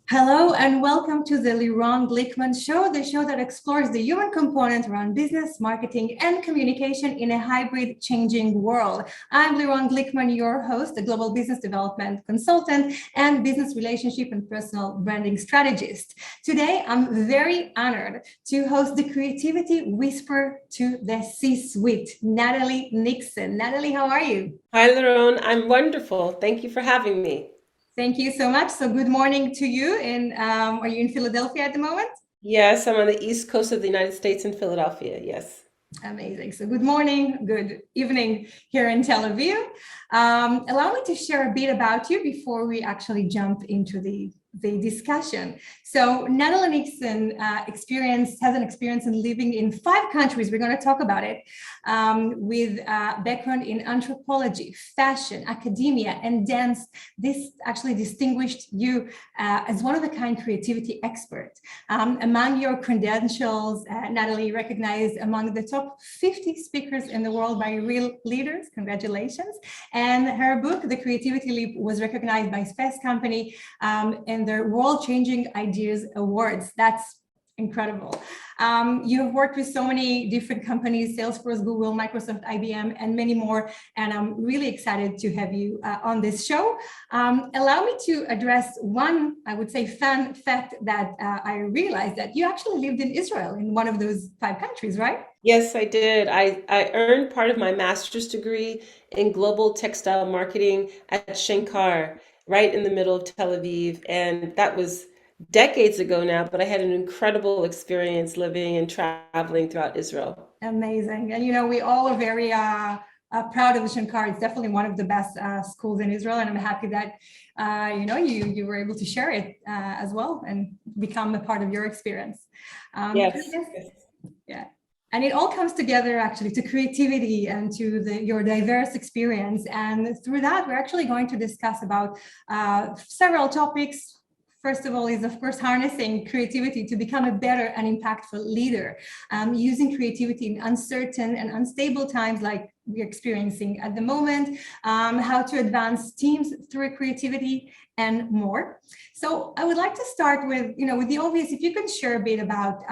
Hello and welcome to the Lirone Glikman show, the show that explores the human component around business, marketing, and communication in a hybrid, changing world. I'm Lirone Glikman, your host, a global business development consultant and business relationship and personal branding strategist. Today, I'm very honored to host the Creativity Whisper to the C-Suite, Natalie Nixon. Natalie, how are you? Hi, Lirone. I'm wonderful. Thank you for having me. Thank you so much. So good morning to you. Are you in Philadelphia at the moment? Yes, I'm on the East Coast of the United States in Philadelphia. Yes. Amazing. So good morning, good evening here in Tel Aviv. Allow me to share a bit about you before we actually jump into the discussion. So Natalie Nixon has an experience in living in 5 countries. We're going to talk about it, with background in anthropology, fashion, academia, and dance. This actually distinguished you as one of a kind creativity expert. Among your credentials, Natalie recognized among the top 50 speakers in the world by real leaders. Congratulations. And her book, The Creativity Leap, was recognized by Space Company and their World Changing Ideas Awards. That's incredible. You have worked with so many different companies, Salesforce, Google, Microsoft, IBM, and many more. And I'm really excited to have you on this show. Allow me to address one, I would say, fun fact that I realized that you actually lived in Israel, in one of those 5 countries, right? Yes, I did. I earned part of my master's degree in global textile marketing at Shankar, right in the middle of Tel Aviv. And that was decades ago now, but I had an incredible experience living and traveling throughout Israel. Amazing. And, we all are very proud of the Shankar. It's definitely one of the best schools in Israel. And I'm happy that, you were able to share it as well and become a part of your experience. Yes. Yes, Yes. yeah. And it all comes together actually to creativity and to your diverse experience. And through that, we're actually going to discuss about several topics. First of all, is of course harnessing creativity to become a better and impactful leader, using creativity in uncertain and unstable times like we're experiencing at the moment, how to advance teams through creativity, and more. So I would like to start with the obvious. If you can share a bit about,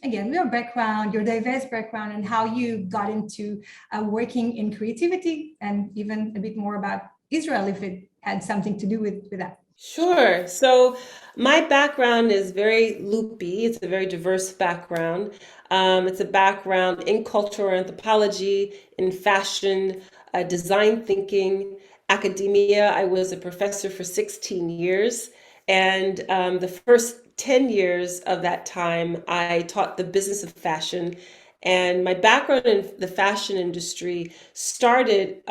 again, your background, your diverse background, and how you got into working in creativity, and even a bit more about Israel, if it had something to do with that. Sure. So my background is very loopy. It's a very diverse background. It's a background in cultural anthropology, in fashion, design thinking, academia. I was a professor for 16 years. And the first 10 years of that time, I taught the business of fashion. And my background in the fashion industry started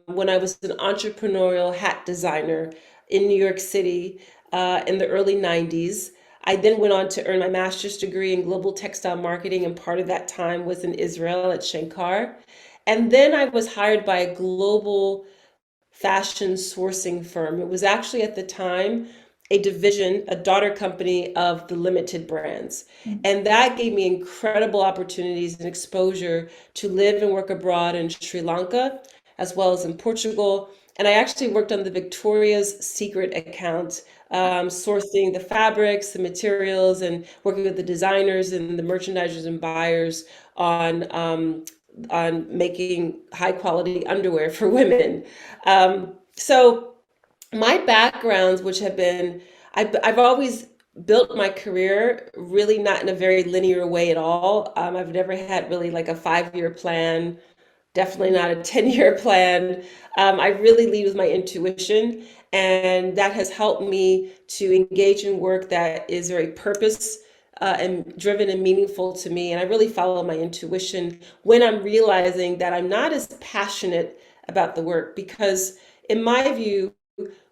when I was an entrepreneurial hat designer in New York City in the early 90s. I then went on to earn my master's degree in global textile marketing, and part of that time was in Israel at Shankar. And then I was hired by a global fashion sourcing firm. It was actually at the time a division, a daughter company of the Limited Brands. And that gave me incredible opportunities and exposure to live and work abroad in Sri Lanka, as well as in Portugal. And I actually worked on the Victoria's Secret account, sourcing the fabrics, the materials, and working with the designers and the merchandisers and buyers on making high quality underwear for women. So my backgrounds, which have been, I've always built my career really not in a very linear way at all. I've never had really like a 5 year plan, definitely not a 10-year plan. I really lead with my intuition, and that has helped me to engage in work that is very purpose and driven and meaningful to me. And I really follow my intuition when I'm realizing that I'm not as passionate about the work, because in my view,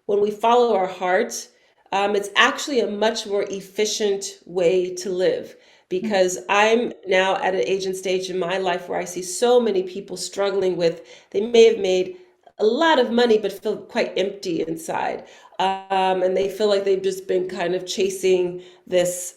when we follow our heart, it's actually a much more efficient way to live, because I'm now at an age and stage in my life where I see so many people struggling with, they may have made a lot of money but feel quite empty inside. And they feel like they've just been kind of chasing this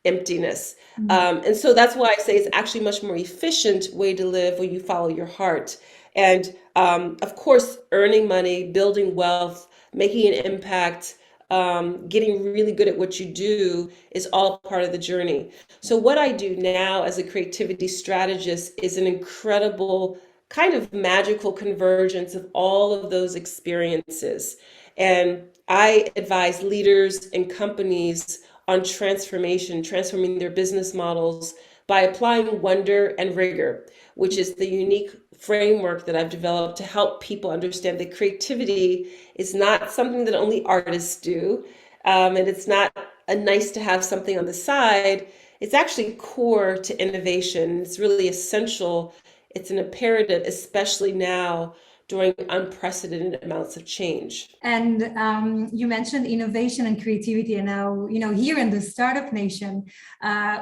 emptiness. And so that's why I say it's actually a much more efficient way to live when you follow your heart. And of course, earning money, building wealth, making an impact, getting really good at what you do is all part of the journey. So what I do now as a creativity strategist is an incredible kind of magical convergence of all of those experiences. And I advise leaders and companies on transformation, transforming their business models by applying wonder and rigor, which is the unique framework that I've developed to help people understand that creativity is not something that only artists do, and it's not a nice to have something on the side. It's actually core to innovation. It's really essential. It's an imperative, especially now during unprecedented amounts of change. And you mentioned innovation and creativity, and now here in the startup nation,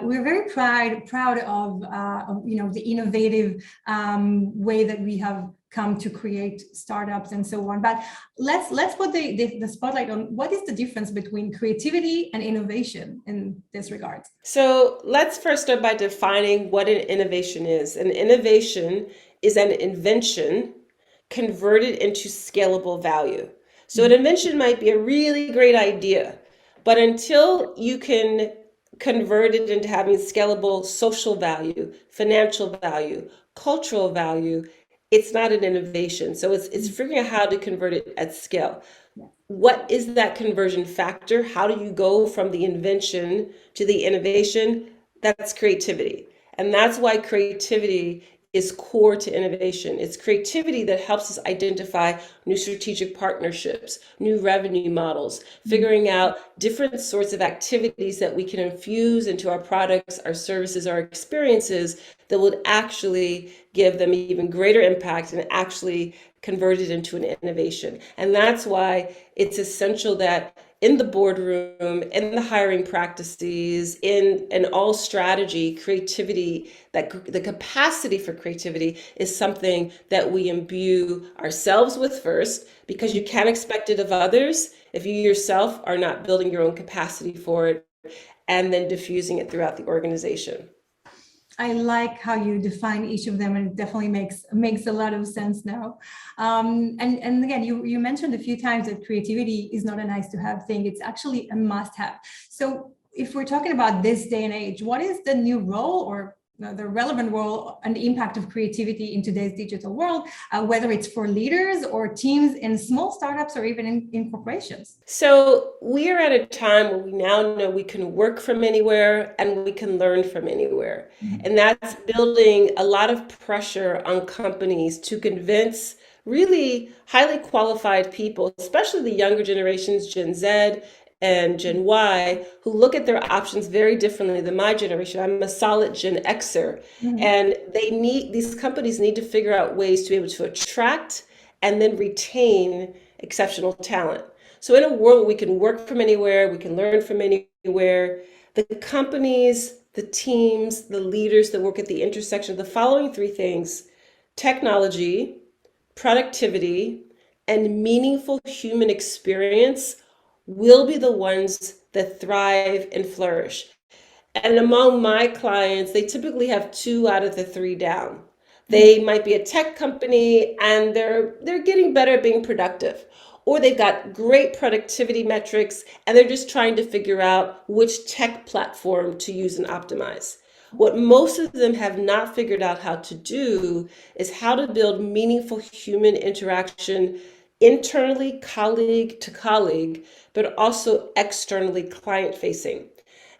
we're very proud of the innovative way that we have come to create startups and so on. But let's put the spotlight on what is the difference between creativity and innovation in this regard. So let's first start by defining what an innovation is. An innovation is an invention converted into scalable value. So an invention might be a really great idea, but until you can convert it into having scalable social value, financial value, cultural value, it's not an innovation. So it's figuring out how to convert it at scale. What is that conversion factor? How do you go from the invention to the innovation? That's creativity. And that's why creativity is core to innovation. It's creativity that helps us identify new strategic partnerships, new revenue models, figuring out different sorts of activities that we can infuse into our products, our services, our experiences that would actually give them even greater impact and actually convert it into an innovation. And that's why it's essential that in the boardroom, in the hiring practices, in all strategy, creativity, that the capacity for creativity is something that we imbue ourselves with first, because you can't expect it of others if you yourself are not building your own capacity for it and then diffusing it throughout the organization. I like how you define each of them, and it definitely makes a lot of sense now. And again, you mentioned a few times that creativity is not a nice to have thing; it's actually a must have. So, if we're talking about this day and age, what is the new role or the relevant role and impact of creativity in today's digital world, whether it's for leaders or teams in small startups or even in corporations? So we are at a time where we now know we can work from anywhere and we can learn from anywhere. And that's building a lot of pressure on companies to convince really highly qualified people, especially the younger generations, Gen Z and Gen Y, who look at their options very differently than my generation. I'm a solid Gen Xer, and these companies need to figure out ways to be able to attract and then retain exceptional talent. So in a world where we can work from anywhere, we can learn from anywhere, the companies, the teams, the leaders that work at the intersection of the following three things: technology, productivity, and meaningful human experience will be the ones that thrive and flourish. And among my clients, they typically have two out of the three down. They might be a tech company and they're getting better at being productive. Or they've got great productivity metrics and they're just trying to figure out which tech platform to use and optimize. What most of them have not figured out how to do is how to build meaningful human interaction internally, colleague to colleague, but also externally client facing.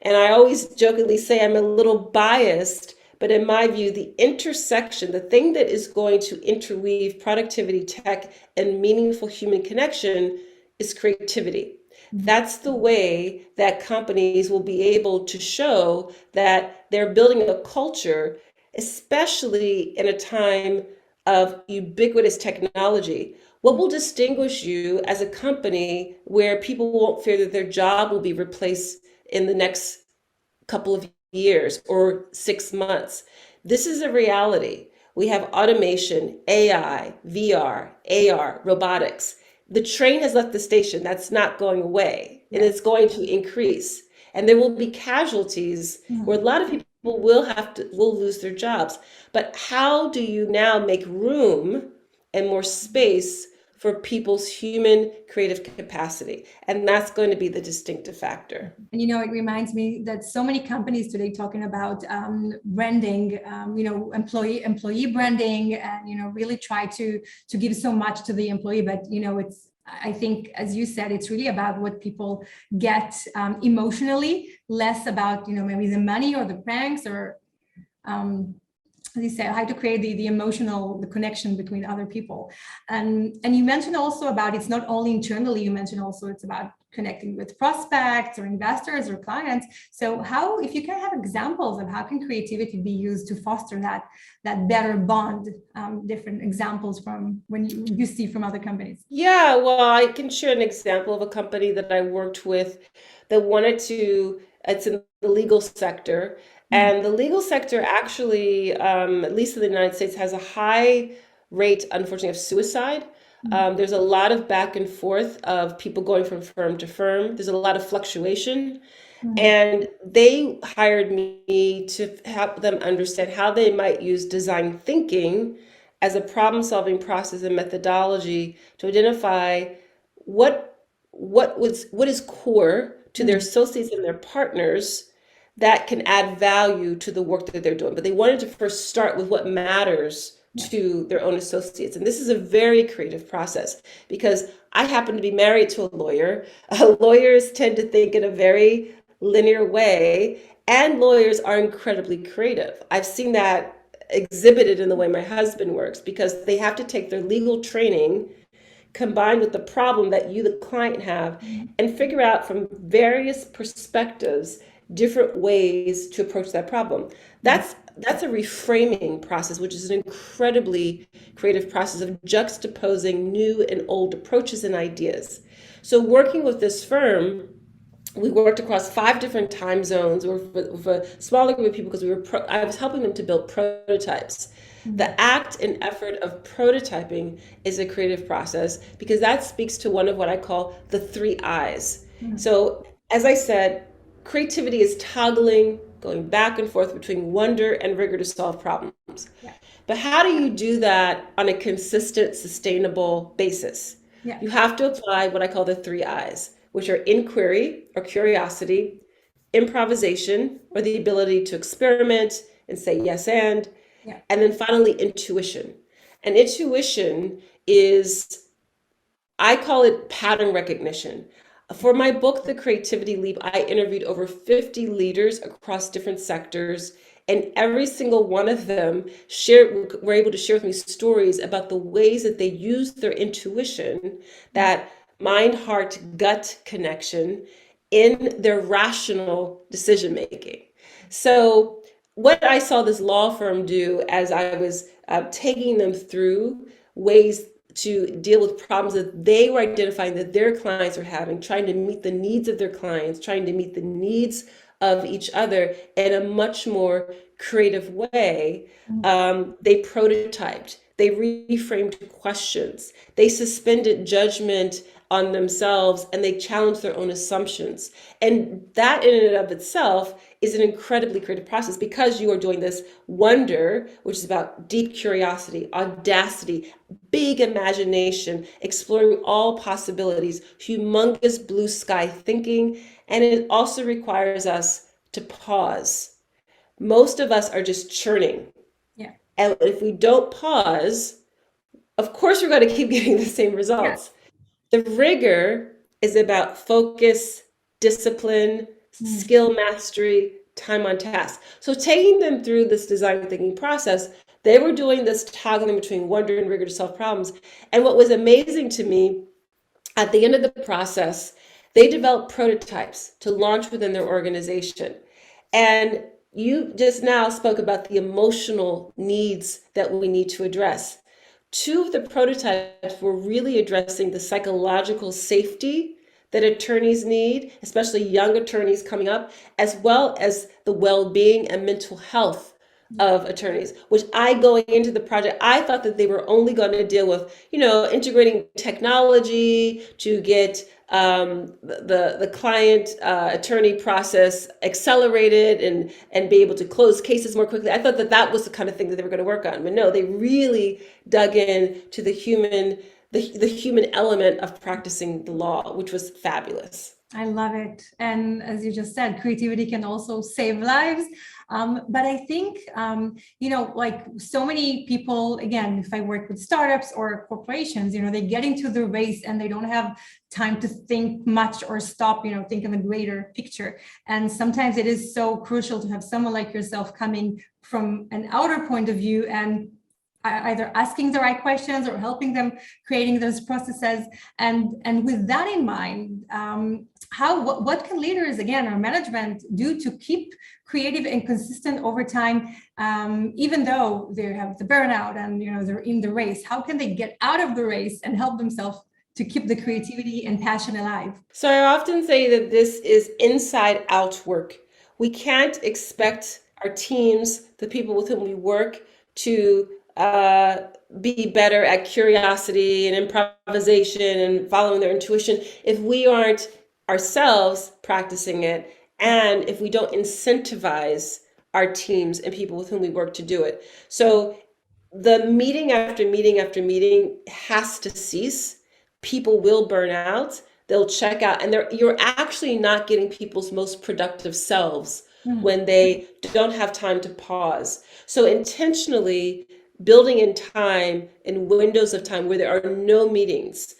And I always jokingly say I'm a little biased, but in my view, the intersection, the thing that is going to interweave productivity, tech, and meaningful human connection is creativity. That's the way that companies will be able to show that they're building a culture, especially in a time of ubiquitous technology. What will distinguish you as a company where people won't fear that their job will be replaced in the next couple of years or 6 months? This is a reality. We have automation, AI, VR, AR, robotics. The train has left the station. That's not going away, and it's going to increase. And there will be casualties where a lot of people will lose their jobs. But how do you now make room and more space for people's human creative capacity. And that's going to be the distinctive factor. And, it reminds me that so many companies today talking about branding, employee branding, and, really try to give so much to the employee. But, I think, as you said, it's really about what people get emotionally, less about, maybe the money or the pranks or, as you say, how to create the emotional, the connection between other people. And you mentioned also about it's not only internally, you mentioned also it's about connecting with prospects or investors or clients. So how, if you can have examples of how can creativity be used to foster that better bond, different examples from when you see from other companies? Yeah, well, I can share an example of a company that I worked with that wanted to, it's in the legal sector. And the legal sector actually, at least in the United States, has a high rate, unfortunately, of suicide. There's a lot of back and forth of people going from firm to firm. There's a lot of fluctuation. And they hired me to help them understand how they might use design thinking as a problem-solving process and methodology to identify what is core to their associates and their partners that can add value to the work that they're doing. But they wanted to first start with what matters to their own associates. And this is a very creative process because I happen to be married to a lawyer. Lawyers tend to think in a very linear way, and lawyers are incredibly creative. I've seen that exhibited in the way my husband works because they have to take their legal training combined with the problem that you, the client, have and figure out from various perspectives different ways to approach that problem. That's a reframing process, which is an incredibly creative process of juxtaposing new and old approaches and ideas. So working with this firm, we worked across 5 different time zones with a smaller group of people because I was helping them to build prototypes. The act and effort of prototyping is a creative process because that speaks to one of what I call the 3 I's. So as I said, creativity is toggling, going back and forth between wonder and rigor to solve problems. But how do you do that on a consistent, sustainable basis? You have to apply what I call the 3 I's, which are inquiry or curiosity, improvisation or the ability to experiment and say yes and then finally intuition. And intuition is, I call it pattern recognition. For my book, The Creativity Leap, I interviewed over 50 leaders across different sectors, and every single one of them were able to share with me stories about the ways that they used their intuition, that mind, heart, gut connection in their rational decision making. So what I saw this law firm do as I was taking them through ways to deal with problems that they were identifying that their clients are having, trying to meet the needs of their clients, trying to meet the needs of each other in a much more creative way. They prototyped, they reframed questions, they suspended judgment on themselves, and they challenged their own assumptions. And that in and of itself is an incredibly creative process because you are doing this wonder, which is about deep curiosity, audacity, big imagination, exploring all possibilities, humongous blue sky thinking. And it also requires us to pause. Most of us are just churning. And if we don't pause, of course, we're going to keep getting the same results. The rigor is about focus, discipline, skill mastery, time on task. So taking them through this design thinking process, they were doing this toggling between wonder and rigor to solve problems. And what was amazing to me, at the end of the process, they developed prototypes to launch within their organization. And you just now spoke about the emotional needs that we need to address. 2 of the prototypes were really addressing the psychological safety that attorneys need, especially young attorneys coming up, as well as the well-being and mental health of attorneys, which going into the project, I thought that they were only going to deal with, integrating technology to get the client attorney process accelerated and be able to close cases more quickly. I thought that was the kind of thing that they were going to work on. But no, they really dug in to the human the human element of practicing the law, which was fabulous. I love it. And as you just said, creativity can also save lives. But I think, like so many people, again, if I work with startups or corporations, they get into the race and they don't have time to think much or stop, think in the greater picture. And sometimes it is so crucial to have someone like yourself coming from an outer point of view and either asking the right questions or helping them creating those processes. And with that in mind, what can leaders, again, or management do to keep creative and consistent over time, even though they have the burnout and they're in the race? How can they get out of the race and help themselves to keep the creativity and passion alive? So I often say that this is inside out work. We can't expect our teams, the people with whom we work, to be better at curiosity and improvisation and following their intuition if we aren't ourselves practicing it, and if we don't incentivize our teams and people with whom we work to do it. So the meeting after meeting after meeting has to cease. People will burn out, they'll check out, and you're actually not getting people's most productive selves when they don't have time to pause. So intentionally building in time and windows of time where there are no meetings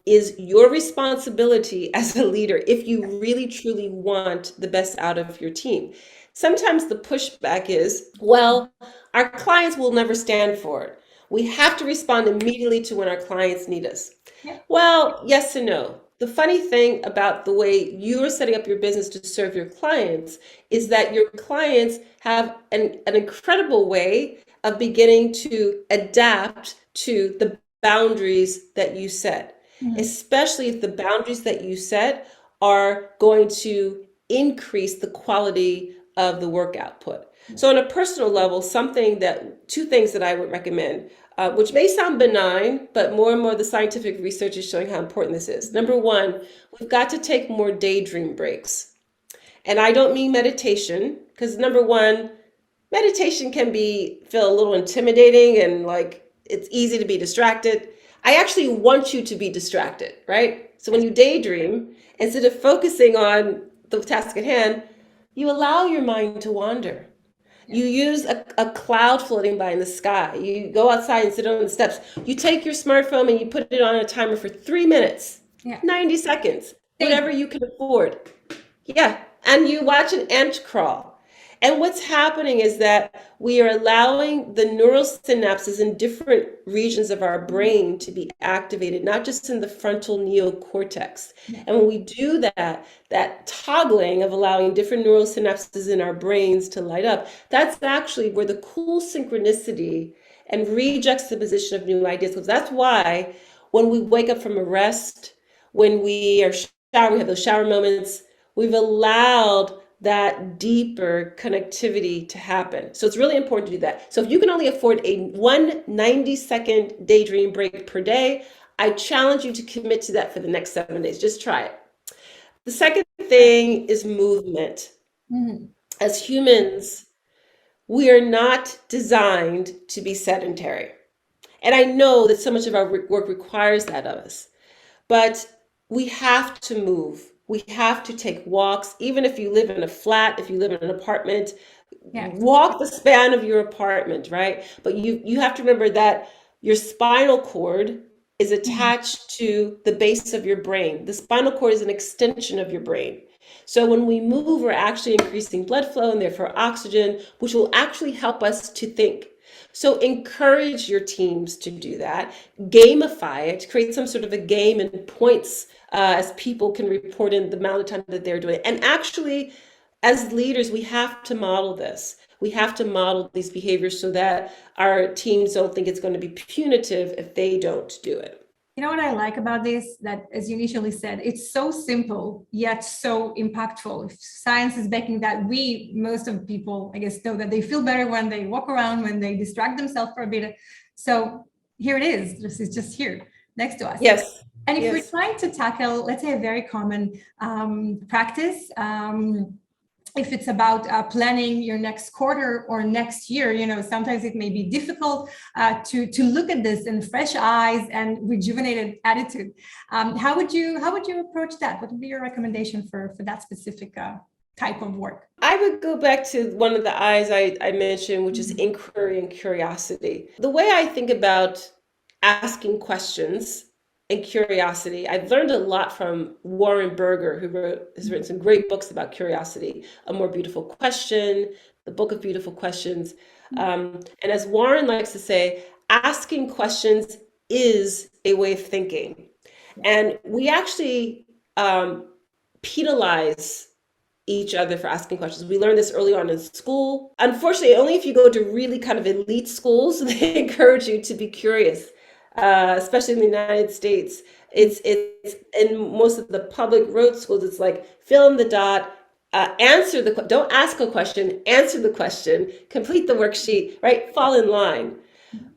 is your responsibility as a leader if you really truly want the best out of your team. Sometimes the pushback is, well, our clients will never stand for it. We have to respond immediately to when our clients need us. Yeah. Well, yes and no. The funny thing about the way you are setting up your business to serve your clients is that your clients have an incredible way of beginning to adapt to the boundaries that you set, especially if the boundaries that you set are going to increase the quality of the work output. So on a personal level, two things that I would recommend, which may sound benign, but more and more the scientific research is showing how important this is. Number one, we've got to take more daydream breaks. And I don't mean meditation, because number one, meditation can feel a little intimidating and like it's easy to be distracted. I actually want you to be distracted, right? So when you daydream, instead of focusing on the task at hand, you allow your mind to wander. You use a cloud floating by in the sky. You go outside and sit on the steps. You take your smartphone and you put it on a timer for 3 minutes, 90 seconds, whatever you can afford. Yeah, and you watch an ant crawl. And what's happening is that we are allowing the neural synapses in different regions of our brain to be activated, not just in the frontal neocortex. And when we do that, that toggling of allowing different neural synapses in our brains to light up, that's actually where the cool synchronicity and rejuxtaposition of new ideas comes. That's why when we wake up from a rest, when we are showering, we have those shower moments, we've allowed that deeper connectivity to happen. So it's really important to do that. So if you can only afford a 90-second daydream break per day, I challenge you to commit to that for the next 7 days. Just try it. The second thing is movement. As humans, we are not designed to be sedentary. And I know that so much of our work requires that of us, but we have to move. We have to take walks, even if you live in a flat, if you live in an apartment, walk the span of your apartment, right? But you have to remember that your spinal cord is attached to the base of your brain. The spinal cord is an extension of your brain. So when we move, we're actually increasing blood flow and therefore oxygen, which will actually help us to think. So encourage your teams to do that, gamify it, create some sort of a game and points as people can report in the amount of time that they're doing it. And actually, as leaders, we have to model this. We have to model these behaviors so that our teams don't think it's going to be punitive if they don't do it. You know what I like about this? That, as you initially said, it's so simple, yet so impactful. If science is backing that, most of people, I guess, know that they feel better when they walk around, when they distract themselves for a bit. So here it is. This is just here next to us. Yes. And if we're trying to tackle, let's say, a very common practice, if it's about planning your next quarter or next year, sometimes it may be difficult to look at this in fresh eyes and rejuvenated attitude. How would you approach that? What would be your recommendation for that specific type of work? I would go back to one of the I's I mentioned, which is inquiry and curiosity. The way I think about asking questions and curiosity, I've learned a lot from Warren Berger, who has written some great books about curiosity. A More Beautiful Question, the Book of Beautiful Questions. And as Warren likes to say, asking questions is a way of thinking. And we actually penalize each other for asking questions. We learned this early on in school. Unfortunately, only if you go to really kind of elite schools, they encourage you to be curious, especially in the United States. It's in most of the public road schools, it's like fill in the dot, don't ask a question, answer the question, complete the worksheet, right? Fall in line.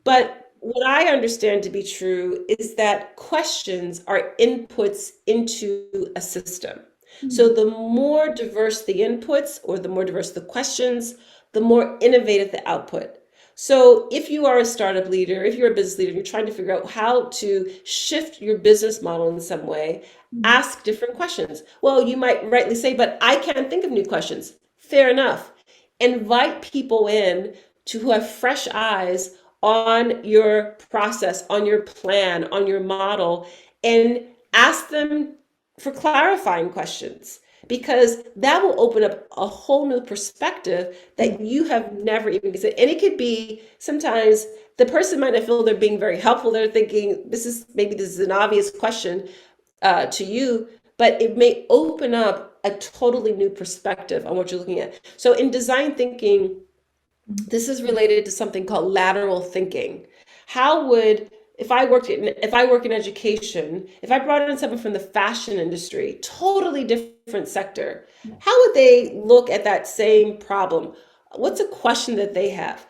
But what I understand to be true is that questions are inputs into a system. So the more diverse the inputs or the more diverse the questions, the more innovative the output. So if you are a startup leader, if you're a business leader, you're trying to figure out how to shift your business model in some way, ask different questions. Well, you might rightly say, but I can't think of new questions. Fair enough. Invite people in who have fresh eyes on your process, on your plan, on your model, and ask them for clarifying questions, because that will open up a whole new perspective that you have never even considered. And it could be sometimes the person might not feel they're being very helpful. They're thinking this is an obvious question to you, but it may open up a totally new perspective on what you're looking at. So in design thinking, this is related to something called lateral thinking. How would if I work in education, if I brought in someone from the fashion industry, totally different sector, how would they look at that same problem? What's a question that they have?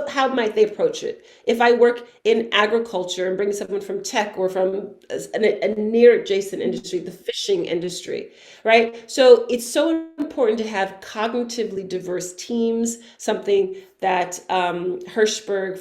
How might they approach it? If I work in agriculture and bring someone from tech or from a near adjacent industry, the fishing industry, right? So it's so important to have cognitively diverse teams, something that Jerry Hirschberg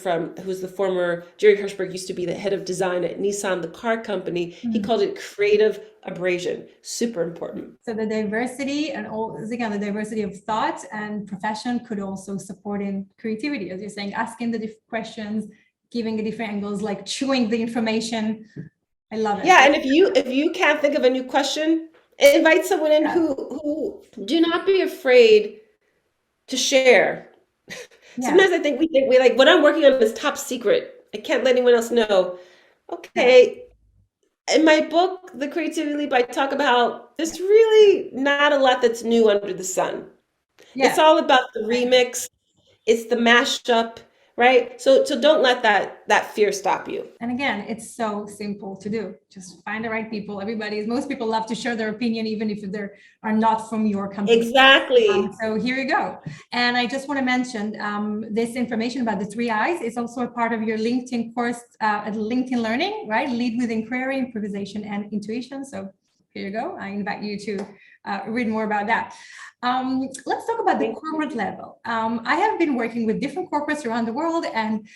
used to be the head of design at Nissan, the car company. He called it creative abrasion. Super important. So the diversity and again, the diversity of thought and profession could also support in creativity, as you're saying, asking the different questions, giving the different angles, like chewing the information. I love it. Yeah, and if you can't think of a new question, invite someone in who do not be afraid to share. Sometimes I think we like what I'm working on is top secret. I can't let anyone else know. Okay. In my book, The Creativity Leap, I talk about there's really not a lot that's new under the sun. It's all about the remix. It's the mashup, right? So don't let that fear stop you. And again, it's so simple to do. Just find the right people. Most people love to share their opinion, even if they are not from your company. Exactly. So here you go. And I just want to mention this information about the 3 I's is also a part of your LinkedIn course at LinkedIn Learning, right? Lead with inquiry, improvisation, and intuition. So here you go. I invite you to read more about that. Let's talk about the corporate level. I have been working with different corporates around the world, and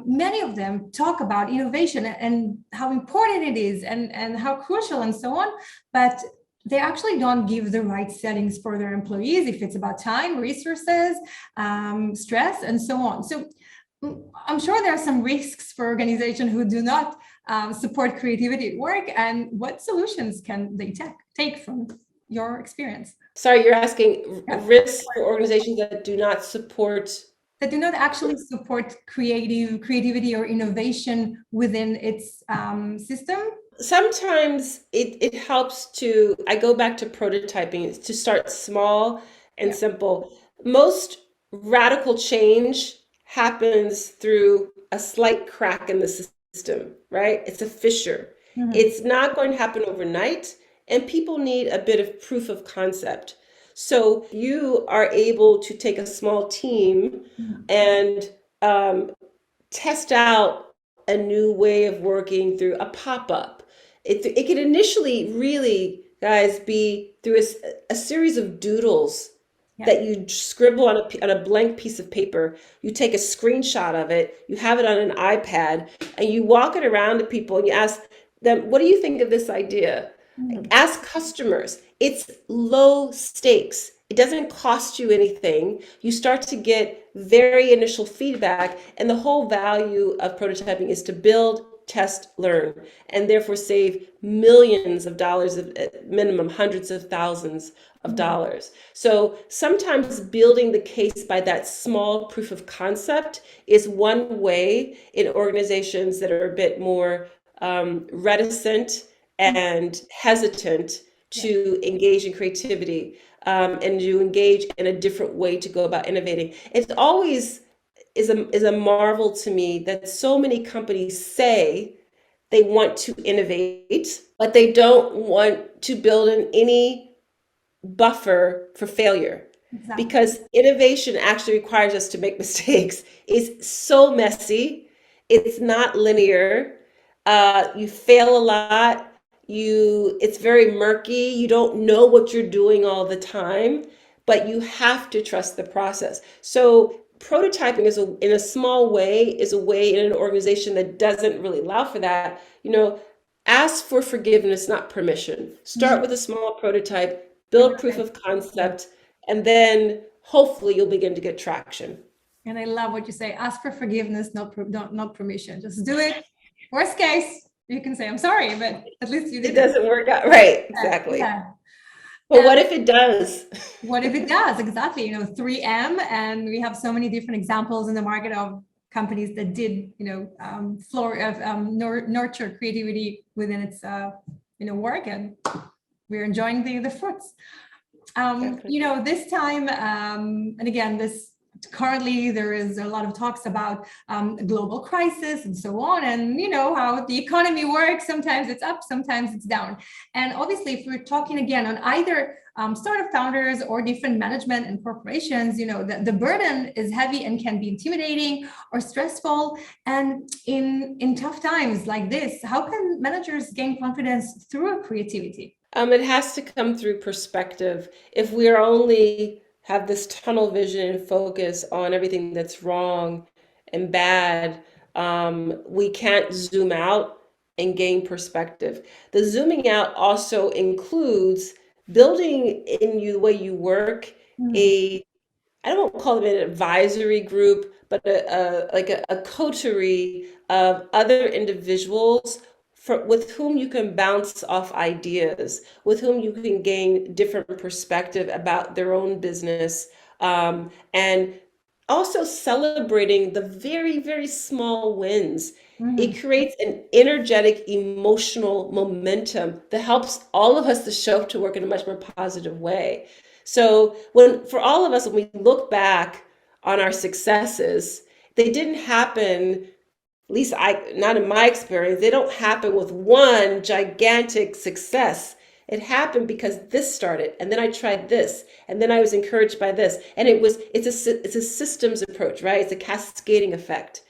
many of them talk about innovation and how important it is and how crucial and so on, but they actually don't give the right settings for their employees if it's about time, resources, stress, and so on. So I'm sure there are some risks for organizations who do not support creativity at work, and what solutions can they take from your experience? Sorry, you're asking risks for organizations that do not actually support creativity or innovation within its system. Sometimes it helps I go back to prototyping, to start small and simple. Most radical change happens through a slight crack in the system, right? It's a fissure. It's not going to happen overnight, and people need a bit of proof of concept. So you are able to take a small team and test out a new way of working through a pop-up. It could initially really, guys, be through a series of doodles Yeah. that you scribble on a blank piece of paper. You take a screenshot of it, you have it on an iPad, and you walk it around to people and you ask them, what do you think of this idea? Mm. Ask customers. It's low stakes. It doesn't cost you anything. You start to get very initial feedback, and the whole value of prototyping is to build, test, learn, and therefore save millions of dollars, at minimum hundreds of thousands of Mm. dollars. So sometimes building the case by that small proof of concept is one way in organizations that are a bit more reticent Mm. and hesitant Yeah. to engage in creativity, and to engage in a different way to go about innovating. It's always is a marvel to me that so many companies say they want to innovate, but they don't want to build in any buffer for failure, Exactly. because innovation actually requires us to make mistakes. It's so messy. It's not linear. You fail a lot. It's very murky. You don't know what you're doing all the time, but you have to trust the process. So prototyping in a small way, is a way in an organization that doesn't really allow for that. Ask for forgiveness, not permission. Start Mm. with a small prototype, I build love proof it. of concept, and then hopefully you'll begin to get traction. And I love what you say. Ask for forgiveness, not permission. Just do it. Worst case, you can say, I'm sorry, but at least you It did it. doesn't work out right, Yeah. exactly. Yeah. But what if it does? What if it does? Exactly. 3M, and we have so many different examples in the market of companies that did, nurture creativity within its, work, and we're enjoying the fruits. Exactly. This time, and again, this currently there is a lot of talks about a global crisis and so on, and how the economy works. Sometimes it's up, sometimes it's down. And obviously, if we're talking again on either startup founders or different management and corporations, the burden is heavy and can be intimidating or stressful. And in tough times like this, how can managers gain confidence through creativity? It has to come through perspective. If we're only have this tunnel vision and focus on everything that's wrong and bad, we can't zoom out and gain perspective. The zooming out also includes building in you the way you work, Mm. a I don't call them an advisory group, but a coterie of other individuals with whom you can bounce off ideas, with whom you can gain different perspective about their own business, and also celebrating the very, very small wins. Mhm. It creates an energetic emotional momentum that helps all of us to show up to work in a much more positive way. So for all of us, when we look back on our successes, they didn't happen, at least not in my experience, they don't happen with one gigantic success. It happened because this started, and then I tried this, and then I was encouraged by this, and it's a systems approach, right? It's a cascading effect.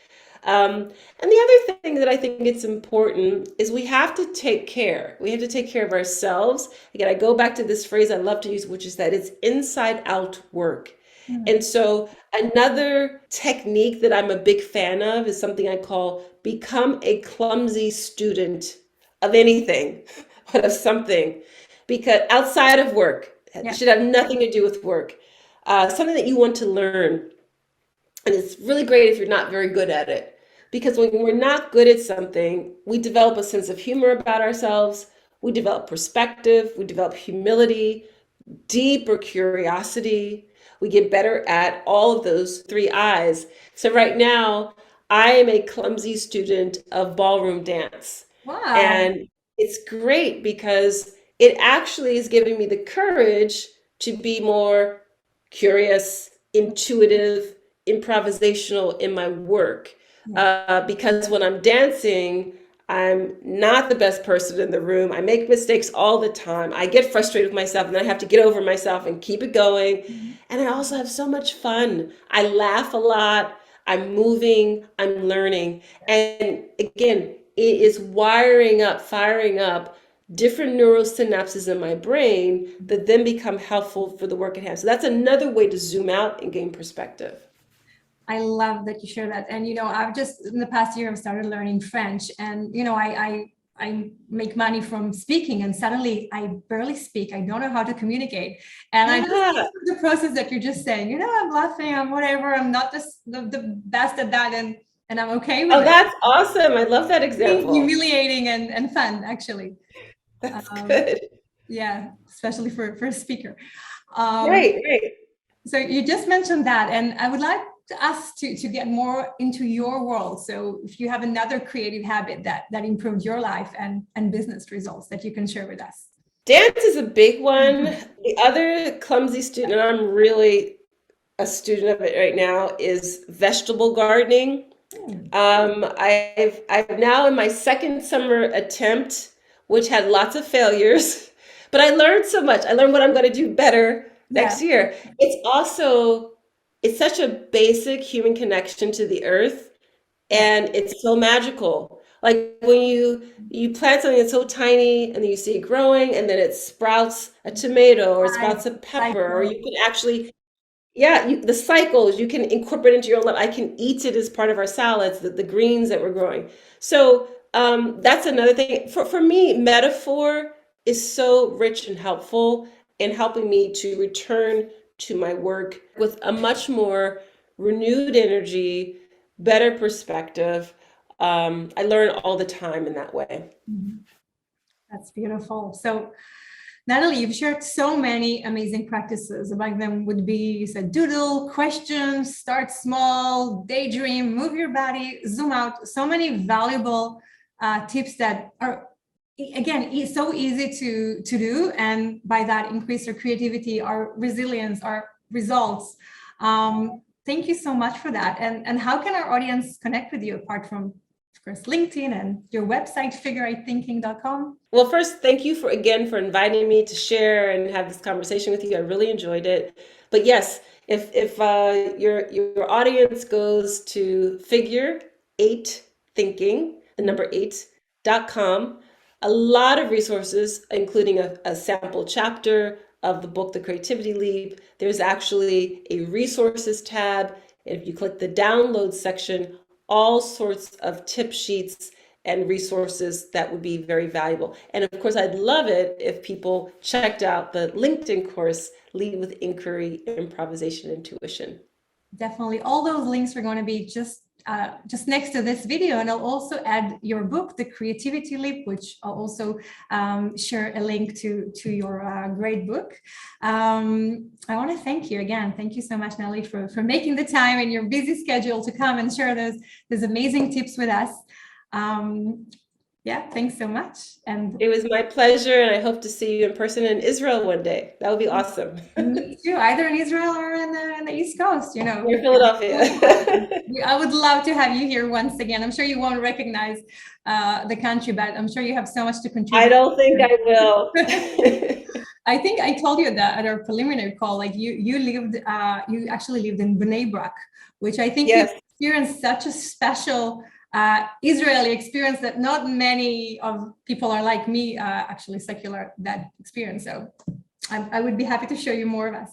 And the other thing that I think it's important is we have to take care. We have to take care of ourselves. Again, I go back to this phrase I love to use, which is that it's inside out work. Mm. And so another technique that I'm a big fan of is something I call become a clumsy student of anything, but of something, because outside of work, it Yeah. should have nothing to do with work. Something that you want to learn. And it's really great if you're not very good at it. Because when we're not good at something, we develop a sense of humor about ourselves, we develop perspective, we develop humility, deeper curiosity. We get better at all of those three I's. So right now, I am a clumsy student of ballroom dance. Wow. And it's great because it actually is giving me the courage to be more curious, intuitive, improvisational in my work. Yeah. Because when I'm dancing, I'm not the best person in the room. I make mistakes all the time. I get frustrated with myself and then I have to get over myself and keep it going. Mhm. And I also have so much fun. I laugh a lot. I'm moving, I'm learning. And again, it is wiring up, firing up different neurosynapses in my brain that then become helpful for the work at hand. So that's another way to zoom out and gain perspective. I love that you share that. And, I've just in the past year, I've started learning French, and, I make money from speaking, and suddenly I barely speak. I don't know how to communicate. And I just the process that you're just saying, I'm laughing, I'm whatever, I'm not the best at that. And I'm okay with it. Oh, that's awesome. I love that example. Humiliating and fun, actually. That's good. Yeah, especially for a speaker. Right. So you just mentioned that, and I would like us to get more into your world. So if you have another creative habit that improved your life and business results that you can share with us. Dance is a big one. The other clumsy student, and I'm really a student of it right now, is vegetable gardening. I've now in my second summer attempt, which had lots of failures, but I learned so much. I learned what I'm going to do better next year. It's such a basic human connection to the earth, and it's so magical. Like when you plant something that's so tiny and then you see it growing and then it sprouts a tomato or it sprouts a pepper, or you can actually the cycles you can incorporate into your own life. I can eat it as part of our salads, the greens that we're growing. So that's another thing. For me, metaphor is so rich and helpful in helping me to return to my work with a much more renewed energy, better perspective. I learn all the time in that way. That's beautiful. So Natalie, you've shared so many amazing practices. Among them would be, you said, doodle, question, start small, daydream, move your body, zoom out. So many valuable tips that are, again, so easy to do. And by that, increase our creativity, our resilience, our results. Thank you so much for that. And how can our audience connect with you apart from, of course, LinkedIn and your website, figureoutthinking.com? Well, first, thank you for inviting me to share and have this conversation with you. I really enjoyed it. But yes, if your audience goes to figure8thinking, the number 8.com, a lot of resources, including a sample chapter of the book, The Creativity Leap. There's actually a resources tab. If you click the download section, all sorts of tip sheets and resources that would be very valuable. And of course, I'd love it if people checked out the LinkedIn course, Lead with Inquiry, Improvisation, Intuition. Definitely. All those links are going to be just next to this video, and I'll also add your book, The Creativity Leap, which I'll also share a link to your great book. I want to thank you again. Thank you so much, Natalie, for making the time in your busy schedule to come and share those amazing tips with us. Yeah, thanks so much. And it was my pleasure, and I hope to see you in person in Israel one day. That would be awesome. Me too, either in Israel or in the East Coast, Or Philadelphia. I would love to have you here once again. I'm sure you won't recognize the country, but I'm sure you have so much to contribute. I don't think I will. I think I told you that at our preliminary call, like you actually lived in Bnei Brak, which I think you experienced such a special Israeli experience that not many of people are like me, actually secular, that experience. So I would be happy to show you more of us.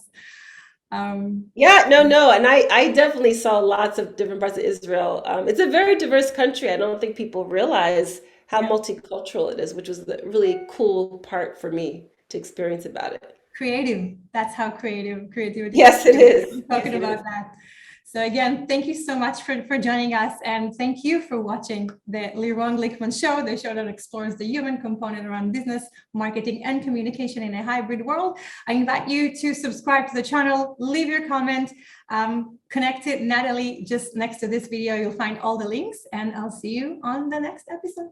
And I definitely saw lots of different parts of Israel. It's a very diverse country. I don't think people realize how multicultural it is, which was the really cool part for me to experience about it. Creative. That's how creativity. Yes, it is. Talking about that. So again, thank you so much for joining us, and thank you for watching the Lirone Glikman show, the show that explores the human component around business, marketing, and communication in a hybrid world. I invite you to subscribe to the channel, leave your comment, connect to Natalie just next to this video. You'll find all the links, and I'll see you on the next episode.